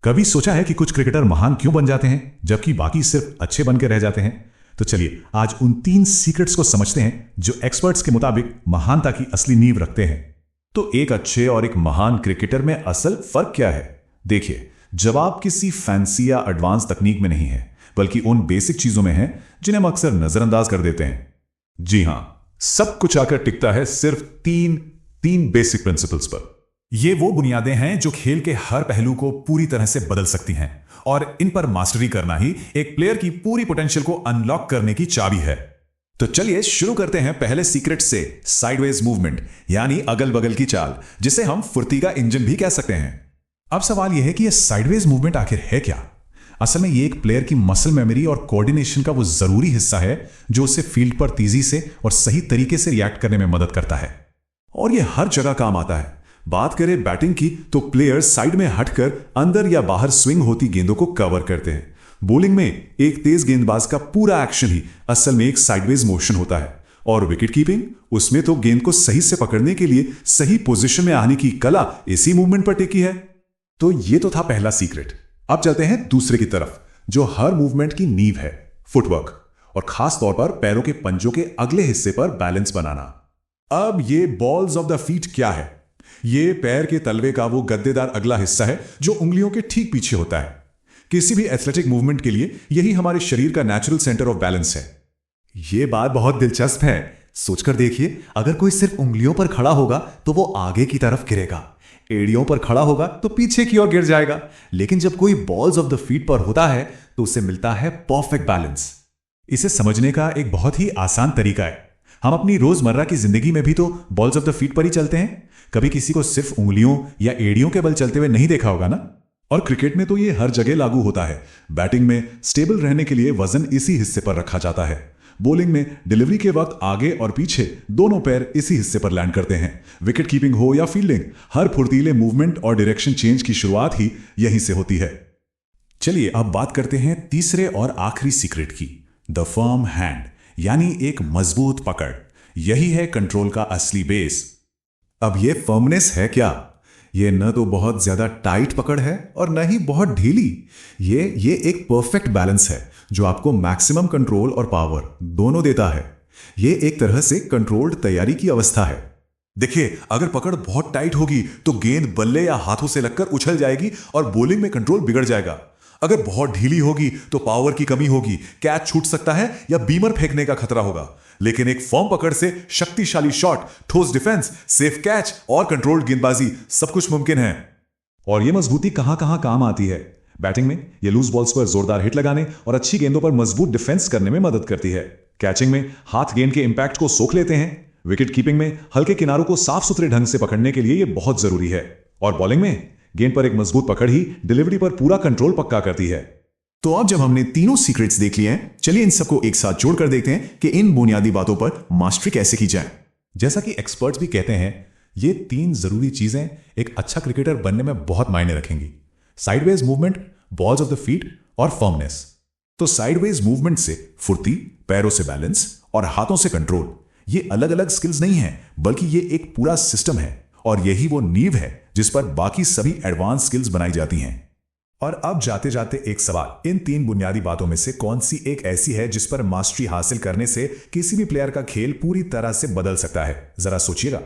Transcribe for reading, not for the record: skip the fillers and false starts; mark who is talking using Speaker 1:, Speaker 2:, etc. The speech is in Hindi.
Speaker 1: कभी सोचा है कि कुछ क्रिकेटर महान क्यों बन जाते हैं जबकि बाकी सिर्फ अच्छे बन के रह जाते हैं? तो चलिए आज उन 3 सीक्रेट्स को समझते हैं जो एक्सपर्ट्स के मुताबिक महानता की असली नींव रखते हैं।
Speaker 2: तो एक अच्छे और एक महान क्रिकेटर में असल फर्क क्या है? देखिए, जवाब किसी फैंसी या एडवांस तकनीक में नहीं है, बल्कि उन बेसिक चीजों में है जिन्हें हम अक्सर नजरअंदाज कर देते हैं। जी हां, सब कुछ आकर टिकता है सिर्फ तीन बेसिक प्रिंसिपल्स पर।
Speaker 1: ये वो बुनियादें हैं जो खेल के हर पहलू को पूरी तरह से बदल सकती हैं, और इन पर मास्टरी करना ही एक प्लेयर की पूरी पोटेंशियल को अनलॉक करने की चाबी है।
Speaker 2: तो चलिए शुरू करते हैं पहले सीक्रेट से, साइडवेज मूवमेंट, यानी अगल बगल की चाल, जिसे हम फुर्ती का इंजन भी कह सकते हैं।
Speaker 1: अब सवाल यह है कि यह साइडवेज मूवमेंट आखिर है क्या? असल में ये एक प्लेयर की मसल मेमोरी और कोऑर्डिनेशन का वो जरूरी हिस्सा है जो उसे फील्ड पर तेजी से और सही तरीके से रिएक्ट करने में मदद करता है,
Speaker 2: और ये हर जगह काम आता है। बात करें बैटिंग की, तो प्लेयर्स साइड में हटकर अंदर या बाहर स्विंग होती गेंदों को कवर करते हैं। बॉलिंग में एक तेज गेंदबाज का पूरा एक्शन ही असल में एक साइडवेज मोशन होता है, और विकेट कीपिंग, उसमें तो गेंद को सही से पकड़ने के लिए सही पोजीशन में आने की कला इसी मूवमेंट पर टिकी है।
Speaker 1: तो ये तो था पहला सीक्रेट। अब चलते हैं दूसरे की तरफ, जो हर मूवमेंट की नींव है, फुटवर्क, और खास तौर पर पैरों के पंजों के अगले हिस्से पर बैलेंस बनाना। अब ये बॉल्स ऑफ द फीट क्या है? ये पैर के तलवे का वो गद्देदार अगला हिस्सा है जो उंगलियों के ठीक पीछे होता है। किसी भी एथलेटिक मूवमेंट के लिए यही हमारे शरीर का नेचुरल सेंटर ऑफ बैलेंस है।
Speaker 3: ये बात बहुत दिलचस्प है। सोचकर देखिए, अगर कोई सिर्फ उंगलियों पर खड़ा होगा तो वो आगे की तरफ गिरेगा, एड़ियों पर खड़ा होगा तो पीछे की ओर गिर जाएगा। लेकिन जब कोई बॉल्स ऑफ द फीट पर होता है तो उसे मिलता है परफेक्ट बैलेंस।
Speaker 1: इसे समझने का एक बहुत ही आसान तरीका है। हम अपनी रोजमर्रा की जिंदगी में भी तो बॉल्स ऑफ द फीट पर ही चलते हैं। कभी किसी को सिर्फ उंगलियों या एड़ियों के बल चलते हुए नहीं देखा होगा ना? और क्रिकेट में तो ये हर जगह लागू होता है। बैटिंग में स्टेबल रहने के लिए वजन इसी हिस्से पर रखा जाता है। बॉलिंग में डिलीवरी के वक्त आगे और पीछे दोनों पैर इसी हिस्से पर लैंड करते हैं। विकेट कीपिंग हो या फील्डिंग, हर फुर्तीले मूवमेंट और डायरेक्शन चेंज की शुरुआत ही यहीं से होती है। चलिए अब बात करते हैं तीसरे और आखिरी सीक्रेट की, द फर्म हैंड, यानी एक मजबूत पकड़। यही है कंट्रोल का असली बेस।
Speaker 2: अब ये फर्मनेस है क्या? ये न तो बहुत ज्यादा टाइट पकड़ है और न ही बहुत ढीली। ये एक परफेक्ट बैलेंस है जो आपको मैक्सिमम कंट्रोल और पावर दोनों देता है। ये एक तरह से कंट्रोल्ड तैयारी की अवस्था है। देखिए, अगर पकड़ बहुत टाइट होगी तो गेंद बल्ले या हाथों से लगकर उछल जाएगी और बॉलिंग में कंट्रोल बिगड़ जाएगा। अगर बहुत ढीली होगी तो पावर की कमी होगी, कैच छूट सकता है या बीमर फेंकने का खतरा होगा। लेकिन एक फर्म पकड़ से शक्तिशाली शॉट, ठोस डिफेंस, सेफ कैच और कंट्रोल्ड गेंदबाजी सब कुछ मुमकिन है।
Speaker 1: और ये मजबूती कहां कहां काम आती है? बैटिंग में ये लूज बॉल्स पर जोरदार हिट लगाने और अच्छी गेंदों पर मजबूत डिफेंस करने में मदद करती है। कैचिंग में हाथ गेंद के इंपैक्ट को सोख लेते हैं। विकेट कीपिंग में हल्के किनारों को साफ सुथरे ढंग से पकड़ने के लिए ये बहुत जरूरी है। और बॉलिंग में गेंद पर एक मजबूत पकड़ ही डिलीवरी पर पूरा कंट्रोल पक्का करती है।
Speaker 2: तो अब जब हमने तीनों सीक्रेट्स देख लिए हैं, चलिए इन सबको एक साथ जोड़कर देखते हैं कि इन बुनियादी बातों पर मास्टरी कैसे की जाए।
Speaker 1: जैसा कि एक्सपर्ट्स भी कहते हैं, ये 3 जरूरी चीजें एक अच्छा क्रिकेटर बनने में बहुत मायने रखेंगी: sideways movement, balls of the feet और फर्मनेस।
Speaker 2: तो साइडवेज मूवमेंट से फुर्ती, पैरों से बैलेंस और हाथों से कंट्रोल, ये अलग अलग स्किल्स नहीं है, बल्कि ये एक पूरा सिस्टम है, और यही वो नींव है जिस पर बाकी सभी एडवांस स्किल्स बनाई जाती हैं।
Speaker 1: और अब जाते जाते एक सवाल, इन 3 बुनियादी बातों में से कौन सी एक ऐसी है जिस पर मास्टरी हासिल करने से किसी भी प्लेयर का खेल पूरी तरह से बदल सकता है? जरा सोचिएगा।